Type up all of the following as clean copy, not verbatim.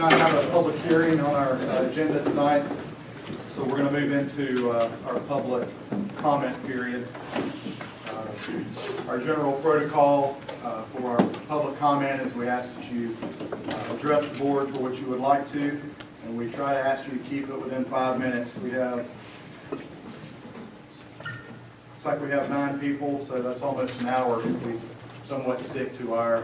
not have a public hearing on our agenda tonight, so we're going to move into our public comment period. Our general protocol for our public comment is we ask that you address the board for what you would like to, and we try to ask you to keep it within 5 minutes. Looks like we have 9 people, so that's almost an hour if we somewhat stick to our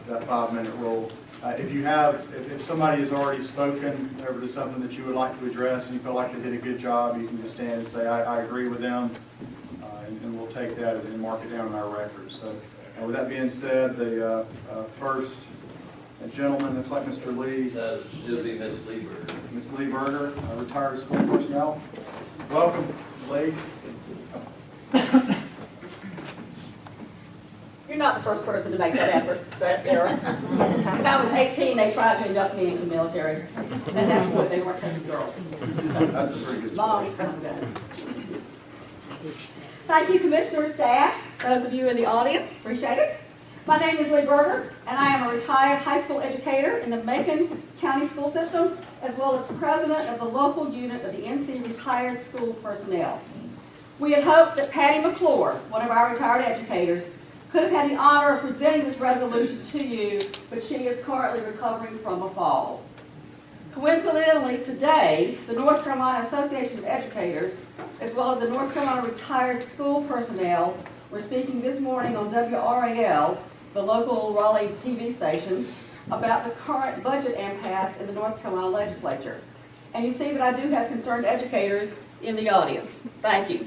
that 5-minute rule. If somebody has already spoken over to something that you would like to address and you feel like they did a good job, you can just stand and say, I agree with them, and we'll take that and mark it down in our records. So with that being said, the first gentleman, looks like Mr. Lee. It'll be Miss Lee Berger. Miss Lee Berger, retired school personnel. Welcome, Lee. You're not the first person to make that effort, that error. When I was 18, they tried to induct me into the military. At that point, they weren't taking girls. That's a pretty good story. Long time ago. Thank you, Commissioner, staff, those of you in the audience, appreciate it. My name is Lee Berger, and I am a retired high school educator in the Macon County school system, as well as president of the local unit of the NC Retired School Personnel. We had hoped that Patty McClure, one of our retired educators, could have had the honor of presenting this resolution to you, but she is currently recovering from a fall. Coincidentally, today, the North Carolina Association of Educators, as well as the North Carolina Retired School Personnel, were speaking this morning on WRAL, the local Raleigh TV station, about the current budget impasse in the North Carolina legislature. And you see that I do have concerned educators in the audience. Thank you.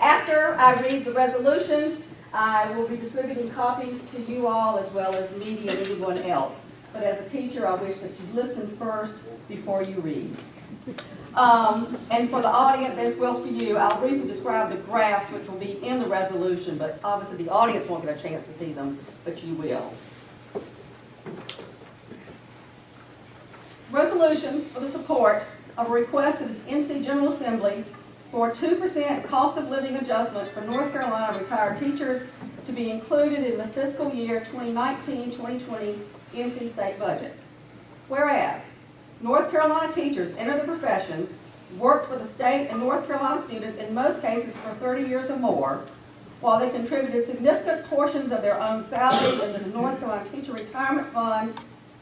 After I read the resolution, I will be distributing copies to you all as well as media and anyone else. But as a teacher, I wish that you listen first before you read. And for the audience as well as for you, I'll briefly describe the graphs which will be in the resolution, but obviously the audience won't get a chance to see them, but you will. Resolution for the support of a request of the NC General Assembly for a 2% cost of living adjustment for North Carolina retired teachers to be included in the fiscal year 2019-2020 NC state budget. Whereas, North Carolina teachers entered the profession, worked for the state and North Carolina students in most cases for 30 years or more, while they contributed significant portions of their own salary into the North Carolina Teacher Retirement Fund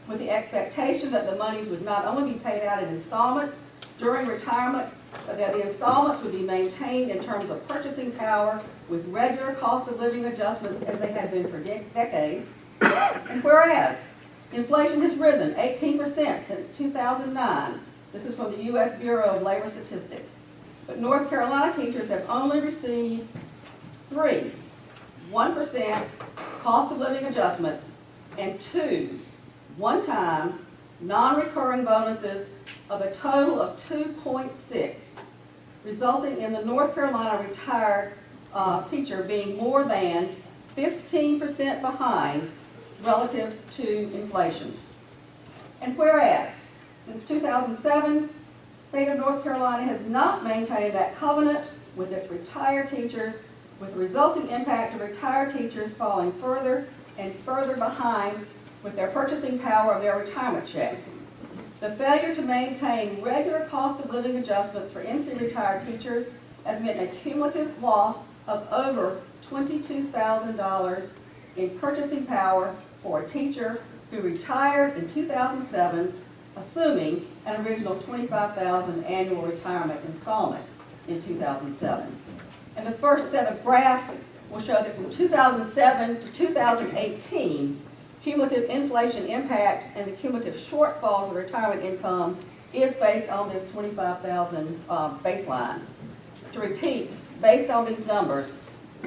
with the expectation that the monies would not only be paid out in installments during retirement, but that the installments would be maintained in terms of purchasing power with regular cost of living adjustments as they have been for decades. And whereas inflation has risen 18% since 2009, this is from the U.S. Bureau of Labor Statistics, but North Carolina teachers have only received 1% cost of living adjustments and 2 one-time non-recurring bonuses of a total of 2.6, resulting in the North Carolina retired teacher being more than 15% behind relative to inflation. And whereas, since 2007, the state of North Carolina has not maintained that covenant with its retired teachers, with the resulting impact of retired teachers falling further and further behind with their purchasing power of their retirement checks. The failure to maintain regular cost of living adjustments for NC retired teachers has meant a cumulative loss of over $22,000 in purchasing power for a teacher who retired in 2007, assuming an original $25,000 annual retirement installment in 2007. And the first set of graphs will show that from 2007 to 2018, cumulative inflation impact and the cumulative shortfall to retirement income is based on this $25,000 baseline. To repeat, based on these numbers,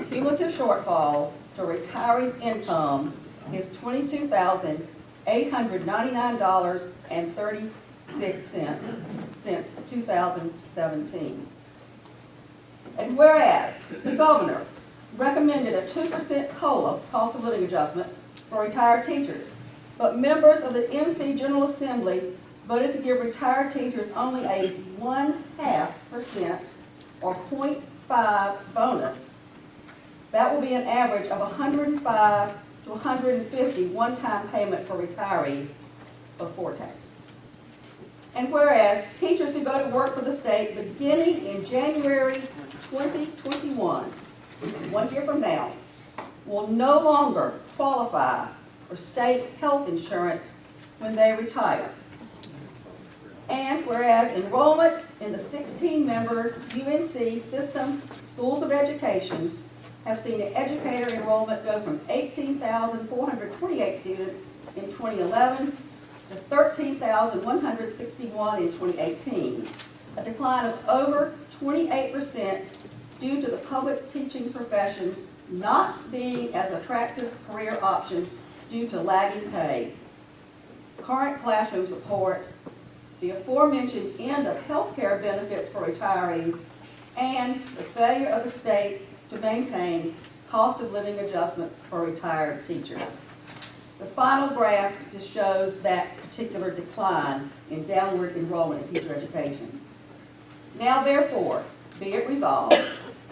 cumulative shortfall to retirees' income is $22,899.36 since 2017. And whereas the governor recommended a 2% COLA, cost of living adjustment, for retired teachers, but members of the NC General Assembly voted to give retired teachers only a 0.5% or 0.5 bonus. That will be an average of $105 to $150 one-time payment for retirees before taxes. And whereas teachers who go to work for the state beginning in January 2021, 1 year from now, will no longer qualify for state health insurance when they retire. And whereas enrollment in the 16-member UNC system schools of education have seen educator enrollment go from 18,428 students in 2011 to 13,161 in 2018, a decline of over 28% due to the public teaching profession not being as attractive career option due to lagging pay, current classroom support, the aforementioned end of health care benefits for retirees, and the failure of the state to maintain cost of living adjustments for retired teachers. The final graph just shows that particular decline in downward enrollment in teacher education. Now therefore, be it resolved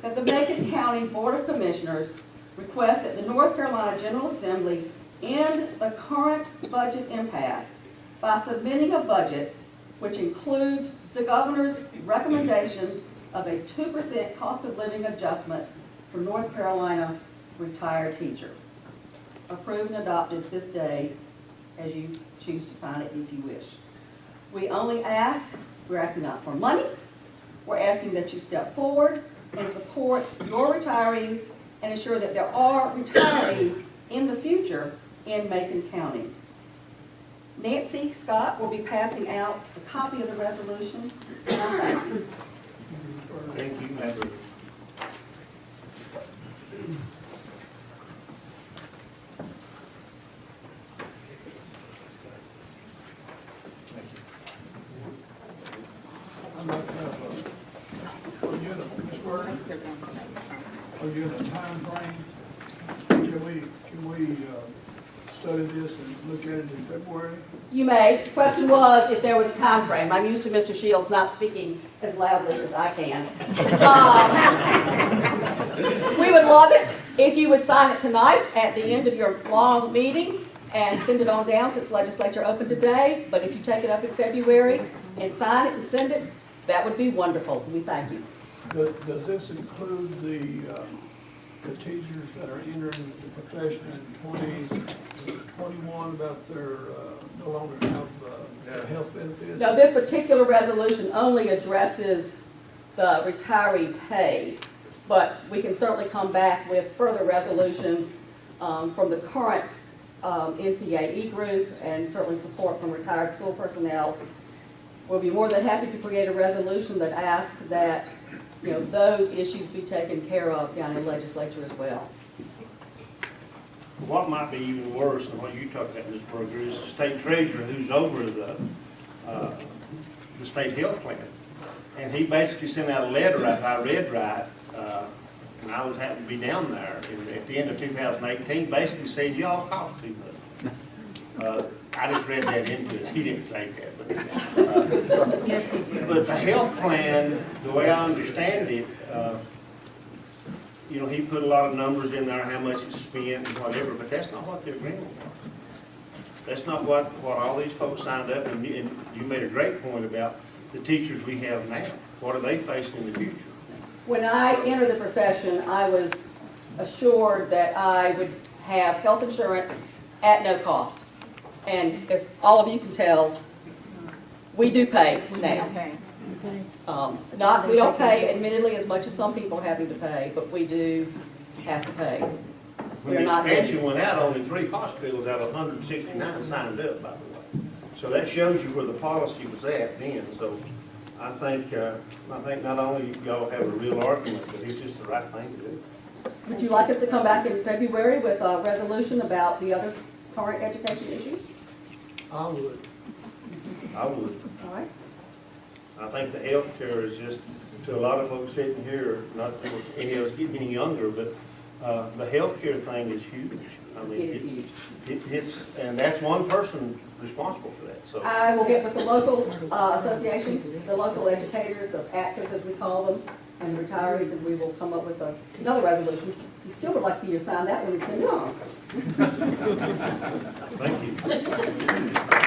that the Macon County Board of Commissioners request that the North Carolina General Assembly end the current budget impasse by submitting a budget which includes the governor's recommendation of a 2% cost of living adjustment for North Carolina retired teacher. Approved and adopted this day as you choose to sign it if you wish. We only ask, we're asking not for money, we're asking that you step forward and support your retirees and ensure that there are retirees in the future in Macon County. Nancy Scott will be passing out a copy of the resolution. Thank you. Thank you, Member. I'd like to have are you in a time frame? Can we study this and look at it in February? You may. The question was if there was a time frame. I'm used to Mr. Shields not speaking as loudly as I can. We would love it if you would sign it tonight at the end of your long meeting and send it on down since legislature opened today. But if you take it up in February and sign it and send it, that would be wonderful. We thank you. Does this include the teachers that are entering the profession in 2021 about their no longer have their health benefits? No, this particular resolution only addresses the retiree pay, but we can certainly come back with further resolutions from the current NCAE group and certainly support from retired school personnel. We'll be more than happy to create a resolution that asks that those issues be taken care of down in the legislature as well. What might be even worse than what you talked about, Ms. Barger, is the state treasurer who's over the state health plan. And he basically sent out a letter, if I read right, and I was happened to be down there at the end of 2018, basically said, y'all cost too much. I just read that into it. He didn't say that. But the health plan, the way I understand it, he put a lot of numbers in there, how much it's spent and whatever, but that's not what the agreement was. That's not what all these folks signed up, and you made a great point about the teachers we have now. What are they facing in the future? When I entered the profession, I was assured that I would have health insurance at no cost. And as all of you can tell, we do pay now. We don't pay admittedly as much as some people are having to pay, but we do have to pay. When the expansion went out, only 3 hospitals out of 169 signed up, by the way. So that shows you where the policy was at then. So I think not only y'all have a real argument, but it's just the right thing to do. Would you like us to come back in February with a resolution about the other current education issues? I would. I would. All right. I think the health care is just, to a lot of folks sitting here, not that any of us getting any younger, but the health care thing is huge. I mean, It is huge. It's and that's one person responsible for that. So I will get with the local association, the local educators, the actors as we call them, and the retirees, and we will come up with another resolution. We still would like for you to sign that one and send it on. Thank you.